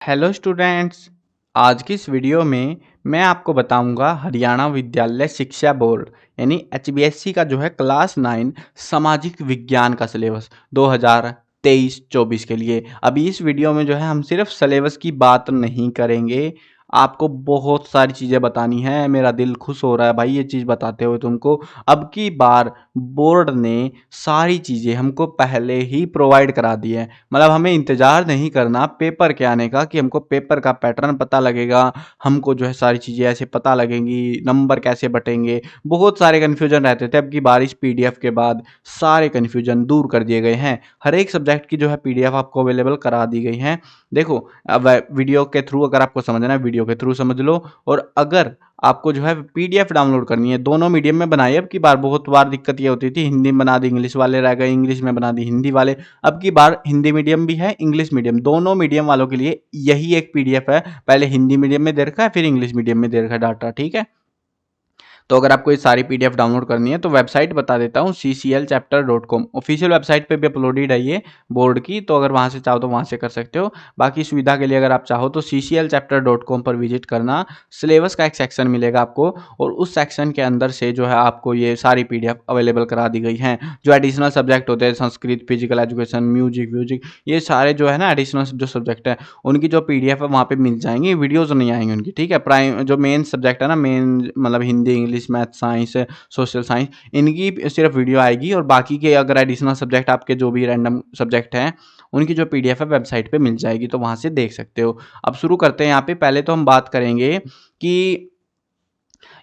Hello students. आज की इस वीडियो में मैं आपको बताऊंगा हरियाणा विद्यालय शिक्षा बोर्ड यानी एचबीएससी का जो है क्लास 9 सामाजिक विज्ञान का सिलेबस 2023-24 के लिए। अभी इस वीडियो में जो है हम सिर्फ सिलेबस की बात नहीं करेंगे, आपको बहुत सारी चीज़ें बतानी है। मेरा दिल खुश हो रहा है भाई ये चीज़ बताते हुए तुमको। अब की बार बोर्ड ने सारी चीज़ें हमको पहले ही प्रोवाइड करा दी है, मतलब हमें इंतज़ार नहीं करना पेपर के आने का कि हमको पेपर का पैटर्न पता लगेगा, हमको जो है सारी चीज़ें ऐसे पता लगेंगी, नंबर कैसे बटेंगे। बहुत सारे कन्फ्यूजन रहते थे, अब की बार इस पीडीएफ के बाद सारे कन्फ्यूजन दूर कर दिए गए हैं। हर एक सब्जेक्ट की जो है पीडीएफ आपको अवेलेबल करा दी गई है। देखो, अब वीडियो के थ्रू अगर आपको समझना है वीडियो के थ्रू समझ लो, और अगर आपको जो है पीडीएफ डाउनलोड करनी है दोनों मीडियम में बनाइए। अब की बार बहुत बार दिक्कत ये होती थी, हिंदी में बना दी, इंग्लिश वाले रह गए, इंग्लिश में बना दी हिंदी वाले। अब की बार हिंदी मीडियम भी है, इंग्लिश मीडियम, दोनों मीडियम वालों के लिए यही एक पीडीएफ है। पहले हिंदी मीडियम में दे रखा है, फिर इंग्लिश मीडियम में दे रखा है डाटा, ठीक है। तो अगर आपको ये सारी पीडीएफ डाउनलोड करनी है तो वेबसाइट बता देता हूँ, cclchapter.com ऑफिशियल वेबसाइट पे भी अपलोडेड है ये बोर्ड की, तो अगर वहाँ से चाहो तो वहाँ से कर सकते हो। बाकी सुविधा के लिए अगर आप चाहो तो cclchapter.com पर विजिट करना। सिलेबस का एक सेक्शन मिलेगा आपको, और उस सेक्शन के अंदर से जो है आपको ये सारी पीडीएफ अवेलेबल करा दी गई हैं। जो एडिशनल सब्जेक्ट होते हैं, संस्कृत, फिजिकल एजुकेशन, म्यूजिक व्यूजिक, ये सारे जो है ना एडिशनल जो सब्जेक्ट है उनकी जो पीडीएफ है वहाँ पे मिल जाएंगी, वीडियोज नहीं आएंगी उनकी, ठीक है। प्राइम जो मेन सब्जेक्ट है ना, मेन मतलब Hindi, English, math, science, social science, इनकी सिर्फ वीडियो आएगी, और बाकी के अगर एडिशनल सब्जेक्ट आपके जो भी रैंडम सब्जेक्ट हैं उनकी जो पीडीएफ है वेबसाइट पे मिल जाएगी, तो वहां से देख सकते हो। अब शुरू करते हैं। यहाँ पे पहले तो हम बात करेंगे कि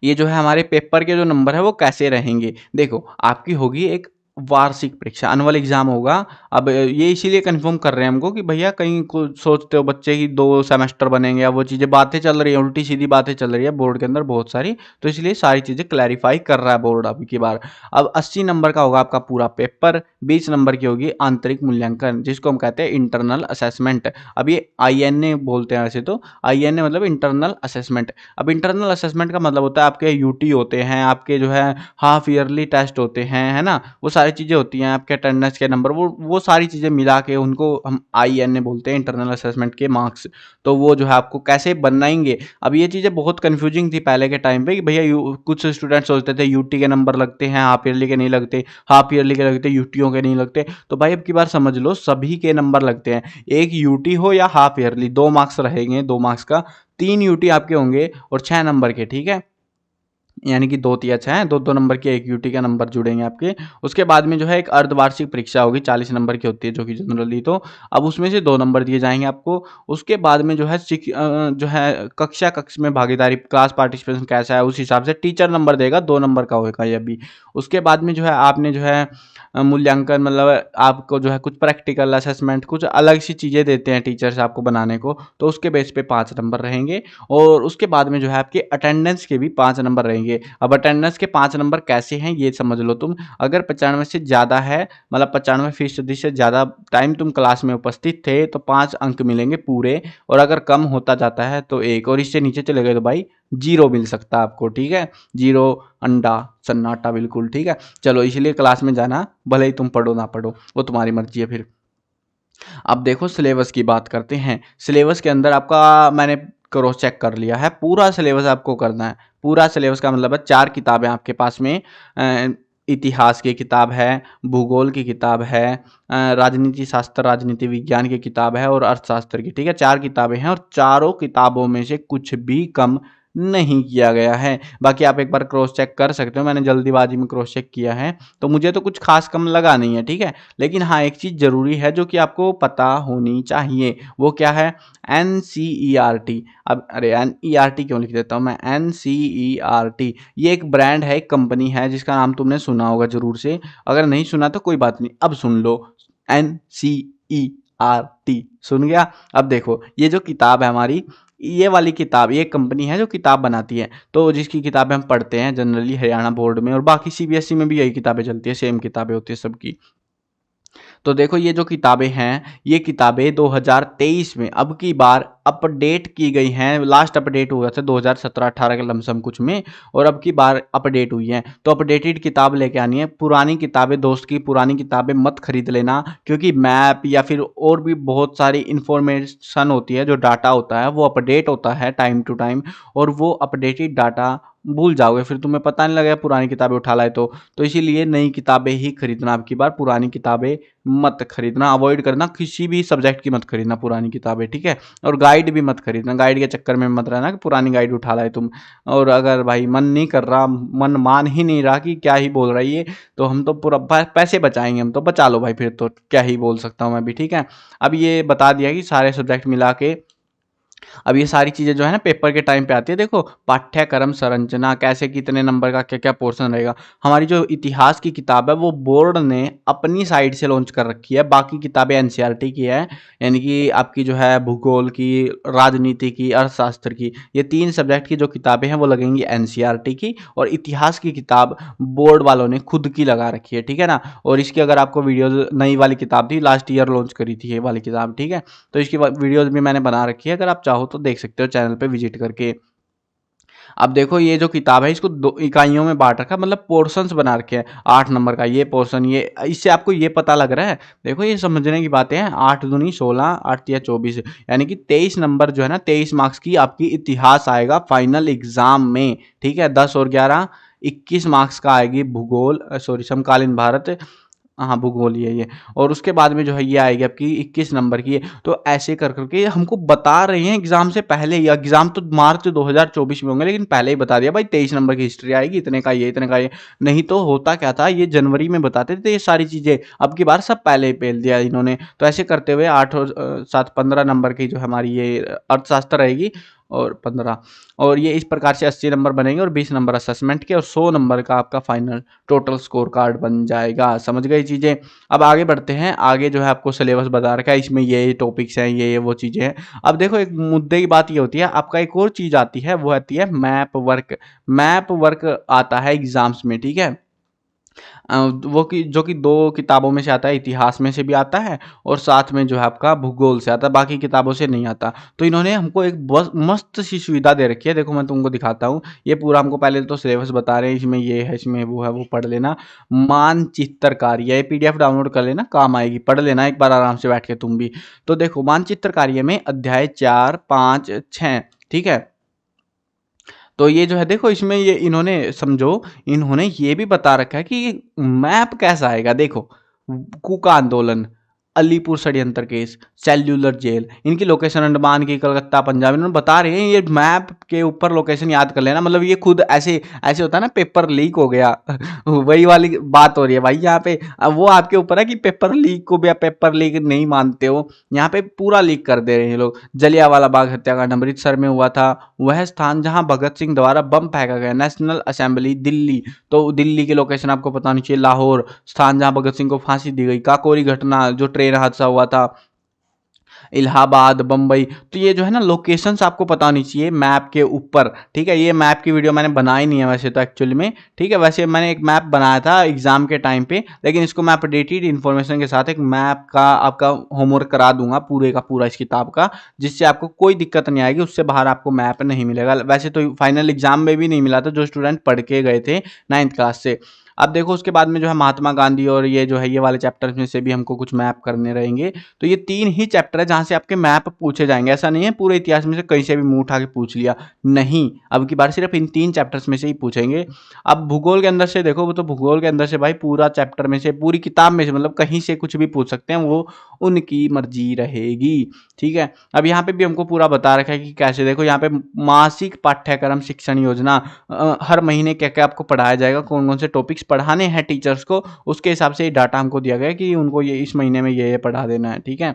ये जो है हमारे पेपर के जो नंबर है वो कैसे रहेंगे। देखो, आपकी होगी एक वार्षिक परीक्षा, एनुअल एग्जाम होगा। अब ये इसीलिए कंफर्म कर रहे हैं हमको कि भैया कहीं को सोचते हो बच्चे की 2 सेमेस्टर बनेंगे, या वो चीज़ें बातें चल रही है, उल्टी सीधी बातें चल रही है बोर्ड के अंदर बहुत सारी, तो इसलिए सारी चीज़ें क्लैरिफाई कर रहा है बोर्ड अब की बार। अब 80 नंबर का होगा आपका पूरा पेपर, 20 नंबर की होगी आंतरिक मूल्यांकन, जिसको हम कहते हैं इंटरनल असेसमेंट। अब ये आईएनए बोलते हैं वैसे तो, आईएनए मतलब इंटरनल असेसमेंट। अब इंटरनल असेसमेंट का मतलब होता है आपके यूटी होते हैं, आपके जो है हाफ ईयरली टेस्ट होते हैं, है ना, वो सारी चीज़ें होती हैं, आपके अटेंडेंस के नंबर, वो सारी चीज़ें मिला के उनको हम आईएनए बोलते हैं, इंटरनल असेसमेंट के मार्क्स। तो वो जो है आपको कैसे बनाएंगे। अब ये चीज़ें बहुत कंफ्यूजिंग थी पहले के टाइम पे कि भैया कुछ स्टूडेंट सोचते थे यूटी के नंबर लगते हैं, हाफ ईयरली के नहीं लगते, हाफ ईयरली के लगते, यूटीओ के नहीं लगते। तो भाई अब की बार समझ लो सभी के नंबर लगते हैं, एक यूटी हो या हाफ ईयरली, 2 मार्क्स रहेंगे, 2 मार्क्स का 3 यूटी आपके होंगे और 6 नंबर के, ठीक है। यानी कि 2 तिया 6 हैं, 2-2 नंबर के एक यूटी का नंबर जुड़ेंगे आपके। उसके बाद में जो है एक अर्धवार्षिक परीक्षा होगी, 40 नंबर की होती है जो कि जनरली, तो अब उसमें से 2 नंबर दिए जाएंगे आपको। उसके बाद में जो है जो है कक्षा कक्ष में भागीदारी, क्लास पार्टिसिपेशन कैसा है उस हिसाब से टीचर नंबर देगा, 2 नंबर का होगा ये भी। उसके बाद में जो है आपने जो है मूल्यांकन, मतलब आपको जो है कुछ प्रैक्टिकल असेसमेंट, कुछ अलग सी चीज़ें देते हैं टीचर्स आपको बनाने को, तो उसके बेस पे 5 नंबर रहेंगे। और उसके बाद में जो है आपके अटेंडेंस के भी 5 नंबर रहेंगे। अब अटेंडेंस के 5 नंबर कैसे हैं ये समझ लो तुम। अगर 95 से ज़्यादा है, मतलब 95% से ज़्यादा टाइम तुम क्लास में उपस्थित थे, तो 5 अंक मिलेंगे पूरे, और अगर कम होता जाता है तो 1, और इससे नीचे चले गए तो भाई 0 मिल सकता है आपको, ठीक है। 0, अंडा, सन्नाटा, बिल्कुल ठीक है। चलो, इसलिए क्लास में जाना, भले ही तुम पढ़ो ना पढ़ो, वो तुम्हारी मर्जी है फिर। अब देखो सिलेबस की बात करते हैं। सिलेबस के अंदर आपका मैंने क्रॉस चेक कर लिया है, पूरा सिलेबस आपको करना है। पूरा सिलेबस का मतलब है 4 किताबें आपके पास में, इतिहास की किताब है, भूगोल की किताब है, राजनीति शास्त्र, राजनीति विज्ञान की किताब है, और अर्थशास्त्र की, ठीक है। 4 किताबें हैं, और चारों किताबों में से कुछ भी कम नहीं किया गया है। बाकी आप एक बार क्रॉस चेक कर सकते हो, मैंने जल्दीबाजी में क्रॉस चेक किया है, तो मुझे तो कुछ खास कम लगा नहीं है, ठीक है। लेकिन हाँ, एक चीज़ ज़रूरी है जो कि आपको पता होनी चाहिए, वो क्या है, एनसीईआरटी। अब अरे एनईआरटी क्यों लिख देता हूँ मैं, एनसीईआरटी, ये एक ब्रांड है, एक कंपनी है जिसका नाम तुमने सुना होगा ज़रूर से। अगर नहीं सुना तो कोई बात नहीं, अब सुन लो, एनसीईआरटी सुन गया। अब देखो, ये जो किताब है हमारी, ये वाली किताब, ये कंपनी है जो किताब बनाती है, तो जिसकी किताबें हम पढ़ते हैं जनरली हरियाणा बोर्ड में, और बाकी सीबीएसई में भी यही किताबें चलती है, सेम किताबें होती है सबकी। तो देखो ये जो किताबें हैं, ये किताबें 2023 में अब की बार अपडेट की गई हैं। लास्ट अपडेट हुआ था 2017-18 के लमसम कुछ में, और अब की बार अपडेट हुई हैं। तो अपडेटेड किताब लेके आनी है। पुरानी किताबें, दोस्त की पुरानी किताबें मत खरीद लेना, क्योंकि मैप या फिर और भी बहुत सारी इंफॉर्मेशन होती है, जो डाटा होता है वो अपडेट होता है टाइम टू टाइम, और वो अपडेटेड डाटा भूल जाओगे, फिर तुम्हें पता नहीं लगेगा पुरानी किताबें उठा लाए तो इसीलिए नई किताबें ही खरीदना अब की बार, पुरानी किताबें मत खरीदना, अवॉइड करना, किसी भी सब्जेक्ट की मत खरीदना पुरानी किताबें, ठीक है। और गाइड भी मत खरीदना, गाइड के चक्कर में मत रहना कि पुरानी गाइड उठा लाए तुम, और अगर भाई मन नहीं कर रहा, मन मान ही नहीं रहा कि क्या ही बोल रहा है ये, तो हम तो पूरा पैसे बचाएंगे, हम तो बचा लो भाई, फिर तो क्या ही बोल सकता हूँ मैं भी, ठीक है। अब ये बता दिया कि सारे सब्जेक्ट मिला के अब ये सारी चीज़ें जो है ना पेपर के टाइम पे आती है। देखो पाठ्यक्रम संरचना, कैसे कितने नंबर का क्या क्या पोर्शन रहेगा। हमारी जो इतिहास की किताब है वो बोर्ड ने अपनी साइड से लॉन्च कर रखी है, बाकी किताबें एनसीईआरटी की है, यानी कि आपकी जो है भूगोल की, राजनीति की, अर्थशास्त्र की, ये 3 सब्जेक्ट की जो किताबें हैं वो लगेंगी एनसीईआरटी की, और इतिहास की किताब बोर्ड वालों ने खुद की लगा रखी है, ठीक है ना। और इसकी अगर आपको वीडियो, नई वाली किताब थी, लास्ट ईयर लॉन्च करी थी ये वाली किताब, ठीक है। तो इसकी वीडियोस भी मैंने बना रखी है, अगर आप चाहो तो देख सकते हो चैनल पे विजिट करके। अब देखो ये जो किताब है इसको 2 इकाइयों में बांट रखा है, मतलब पोर्शंस बना रखे हैं। 8 नंबर का ये पोर्शन, ये इससे आपको ये पता लग रहा है, देखो ये समझने की बातें हैं। 8 दूनी 16, 8 या 24, यानी कि 23 नंबर जो है ना, 23 मार्क्स की आपकी इतिहास आएगा फाइनल एग्जाम में, ठीक है। 10 और 11 21 मार्क्स का आएगी भूगोल, सॉरी समकालीन भारत, हाँ भूगोल ये, और उसके बाद में जो है ये आएगी आपकी 21 नंबर की। तो ऐसे कर करके हमको बता रहे हैं एग्जाम से पहले ही, एग्जाम तो मार्च 2024 में होंगे, लेकिन पहले ही बता दिया भाई 23 नंबर की हिस्ट्री आएगी, इतने का ये, इतने का ये। नहीं तो होता क्या था, ये जनवरी में बताते थे ये सारी चीजें, अब की बार सब पहले ही पेल दिया इन्होंने। तो ऐसे करते हुए 8 और 7 15 नंबर की जो हमारी ये अर्थशास्त्र रहेगी, और 15, और ये इस प्रकार से 80 नंबर बनेंगे, और 20 नंबर असेसमेंट के, और 100 नंबर का आपका फाइनल टोटल स्कोर कार्ड बन जाएगा। समझ गए चीज़ें। अब आगे बढ़ते हैं, आगे जो है आपको सिलेबस बता रखा है, इसमें ये टॉपिक्स हैं, ये वो चीज़ें हैं। अब देखो एक मुद्दे की बात ये होती है, आपका एक और चीज़ आती है, वो आती है मैप वर्क। मैप वर्क आता है एग्जाम्स में, ठीक है। वो कि जो कि 2 किताबों में से आता है, इतिहास में से भी आता है, और साथ में जो है आपका भूगोल से आता है, बाकी किताबों से नहीं आता। तो इन्होंने हमको एक बस मस्त सी सुविधा दे रखी है, देखो मैं तुमको दिखाता हूँ। ये पूरा हमको पहले तो सिलेबस बता रहे हैं, इसमें ये है, इसमें वो है, वो पढ़ लेना। मानचित्र कार्य, ये पीडीएफ डाउनलोड कर लेना, काम आएगी, पढ़ लेना एक बार आराम से बैठ के तुम भी। तो देखो मानचित्र कार्य में अध्याय 4, 5, 6, ठीक है। तो ये जो है देखो इसमें ये इन्होंने समझो, इन्होंने ये भी बता रखा है कि मैप कैसा आएगा। देखो कूका आंदोलन, अलीपुर षड्यंत्र केस, सेल्यूलर जेल, इनकी लोकेशन अंडमान की, कलकत्ता पंजाब, इन्होंने बता रहे हैं। ये मैप के ऊपर लोकेशन याद कर लेना, मतलब ये खुद ऐसे ऐसे होता है ना, पेपर लीक हो गया वही वाली बात हो रही है भाई यहाँ पे। अब वो आपके ऊपर है कि पेपर लीक को भी आप पेपर लीक नहीं मानते हो, यहाँ पे पूरा लीक कर दे रहे हैं लोग। जलियांवाला बाग हत्याकांड अमृतसर में हुआ था, वह स्थान जहां भगत सिंह द्वारा बम फेंका गया। नेशनल असेंबली दिल्ली, तो दिल्ली की लोकेशन आपको पता नहीं चाहिए। लाहौर, स्थान जहां भगत सिंह को फांसी दी गई। काकोरी घटना, जो ट्रेन हादसा हुआ था। इलाहाबाद, बम्बई, तो ये जो है ना लोकेशंस आपको पता होनी चाहिए मैप के ऊपर, ठीक है। ये मैप की वीडियो मैंने बनाई नहीं है वैसे तो एक्चुअली में, ठीक है। वैसे मैंने एक मैप बनाया था एग्जाम के टाइम पे, लेकिन इसको मैं अपडेटेड इन्फॉर्मेशन के साथ एक मैप का आपका होमवर्क करा दूंगा पूरे का पूरा इस किताब का, जिससे आपको कोई दिक्कत नहीं आएगी, उससे बाहर आपको मैप नहीं मिलेगा। वैसे तो फाइनल एग्जाम में भी नहीं मिला था, जो स्टूडेंट पढ़ के गए थे 9th क्लास से। अब देखो उसके बाद में जो है महात्मा गांधी, और ये जो है ये वाले चैप्टर में से भी हमको कुछ मैप करने रहेंगे। तो ये 3 ही चैप्टर है जहां से आपके मैप पूछे जाएंगे। ऐसा नहीं है पूरे इतिहास में से कहीं से भी मुंह उठा के पूछ लिया, नहीं, अब की बार सिर्फ इन 3 चैप्टर्स में से ही पूछेंगे। अब भूगोल के अंदर से देखो, वो तो भूगोल के अंदर से भाई पूरा चैप्टर में से, पूरी किताब में से, मतलब कहीं से कुछ भी पूछ सकते हैं, वो उनकी मर्जी रहेगी, ठीक है। अब यहाँ पे भी हमको पूरा बता रखा है कि कैसे, देखो यहाँ पे मासिक पाठ्यक्रम शिक्षण योजना, हर महीने क्या क्या आपको पढ़ाया जाएगा, कौन कौन से टॉपिक्स पढ़ाने हैं टीचर्स को, उसके हिसाब से डाटा हमको दिया गया है कि उनको ये इस महीने में ये पढ़ा देना है, ठीक है।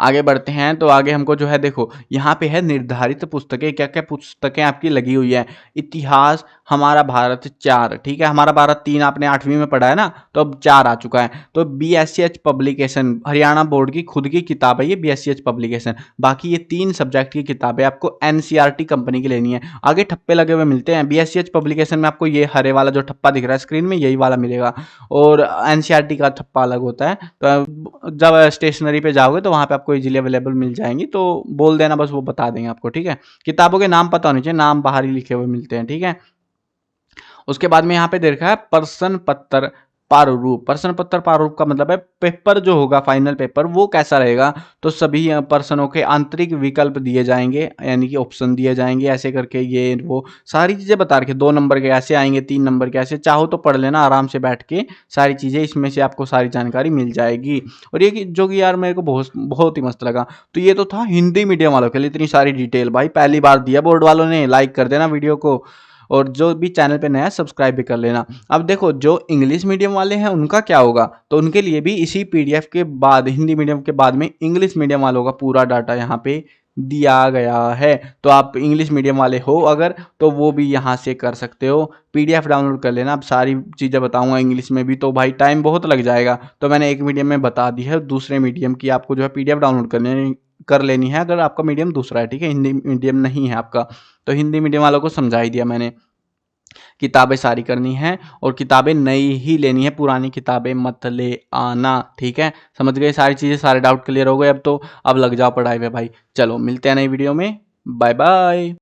आगे बढ़ते हैं तो आगे हमको जो है देखो यहाँ पे है निर्धारित पुस्तकें, क्या क्या पुस्तकें आपकी लगी हुई है। इतिहास हमारा भारत 4, ठीक है, हमारा भारत 3 आपने 8वीं में पढ़ा है ना, तो अब 4 आ चुका है। तो BSCH पब्लिकेशन हरियाणा बोर्ड की खुद की किताब है ये BSCH पब्लिकेशन। बाकी ये 3 सब्जेक्ट की किताबें आपको NCERT कंपनी की लेनी है। आगे ठप्पे लगे हुए मिलते हैं। BSCH पब्लिकेशन में आपको ये हरे वाला जो ठप्पा दिख रहा है स्क्रीन में, यही वाला मिलेगा, और NCERT का ठप्पा अलग होता है। तो जब स्टेशनरी पे जाओगे तो वहाँ पे आपको इजीली अवेलेबल मिल जाएंगी, तो बोल देना, बस वो बता देंगे आपको, ठीक है। किताबों के नाम पता होने चाहिए, नाम बाहर ही लिखे हुए मिलते हैं, ठीक है। उसके बाद में यहाँ पे देखा है प्रश्न पत्र प्रारूप। प्रश्न पत्र प्रारूप का मतलब है पेपर जो होगा, फाइनल पेपर, वो कैसा रहेगा। तो सभी प्रश्नों के आंतरिक विकल्प दिए जाएंगे, यानी कि ऑप्शन दिए जाएंगे, ऐसे करके ये वो सारी चीजें बता रखे। 2 नंबर के ऐसे आएंगे, 3 नंबर के ऐसे, चाहो तो पढ़ लेना आराम से बैठ के, सारी चीजें इसमें से आपको सारी जानकारी मिल जाएगी। और ये जो कि यार मेरे को बहुत बहुत ही मस्त लगा। तो ये तो था हिंदी मीडियम वालों के लिए इतनी सारी डिटेल, भाई पहली बार दिया बोर्ड वालों ने। लाइक कर देना वीडियो को, और जो भी चैनल पे नया सब्सक्राइब भी कर लेना। अब देखो जो इंग्लिश मीडियम वाले हैं उनका क्या होगा, तो उनके लिए भी इसी PDF के बाद, हिंदी मीडियम के बाद में इंग्लिश मीडियम वालों का पूरा डाटा यहाँ पे दिया गया है। तो आप इंग्लिश मीडियम वाले हो अगर, तो वो भी यहाँ से कर सकते हो, PDF डाउनलोड कर लेना। अब सारी चीज़ें बताऊंगा इंग्लिश में भी, तो भाई टाइम बहुत लग जाएगा, तो मैंने एक मीडियम में बता दी है। दूसरे मीडियम की आपको जो है PDF डाउनलोड कर लेनी है, अगर आपका मीडियम दूसरा है, ठीक है, हिंदी मीडियम नहीं है आपका। तो हिंदी मीडियम वालों को समझा ही दिया मैंने। किताबें सारी करनी है, और किताबें नई ही लेनी है, पुरानी किताबें मत ले आना, ठीक है। समझ गए सारी चीज़ें, सारे डाउट क्लियर हो गए अब तो। अब लग जाओ पढ़ाई पे भाई। चलो मिलते हैं नई वीडियो में, बाय बाय।